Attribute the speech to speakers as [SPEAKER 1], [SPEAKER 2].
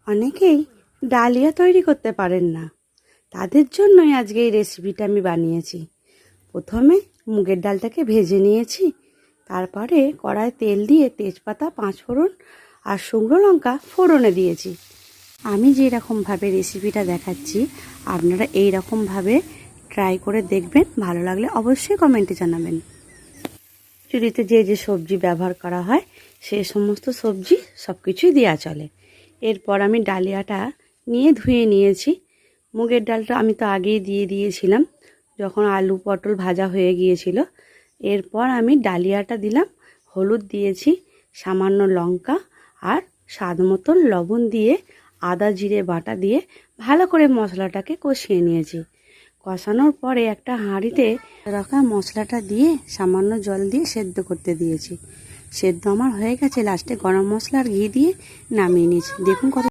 [SPEAKER 1] অনেকেই ডালিয়া তৈরি করতে পারেন না, তাদের জন্যই আজকে এই রেসিপিটা আমি বানিয়েছি। প্রথমে মুগের ডালটাকে ভেজে নিয়েছি, তারপরে কড়ায় তেল দিয়ে তেজপাতা, পাঁচফোড়ন আর শুকনো লঙ্কা ফোড়নে দিয়েছি। আমি যেরকমভাবে রেসিপিটা দেখাচ্ছি আপনারা এই রকমভাবে ট্রাই করে দেখবেন, ভালো লাগলে অবশ্যই কমেন্টে জানাবেন। চুরিতে যে যে সবজি ব্যবহার করা হয় সেই সমস্ত সবজি সব কিছুই দেওয়া চলে। এরপর আমি ডালিয়াটা নিয়ে ধুয়ে নিয়েছি। মুগের ডালটা আমি তো আগেই দিয়ে দিয়েছিলাম যখন আলু পটল ভাজা হয়ে গিয়েছিল। এরপর আমি ডালিয়াটা দিলাম, হলুদ দিয়েছি, সামান্য লঙ্কা আর স্বাদ মতন লবণ দিয়ে আদা জিরে বাটা দিয়ে ভালো করে মশলাটাকে কষিয়ে নিয়েছি। কষানোর পরে একটা হাঁড়িতে রাখা মশলাটা দিয়ে সামান্য জল দিয়ে সেদ্ধ করতে দিয়েছি। সেদ্ধ আমার হয়ে গেছে, লাস্টে গরম মশলা আর ঘি দিয়ে নামিয়ে নিয়েছি। দেখুন কত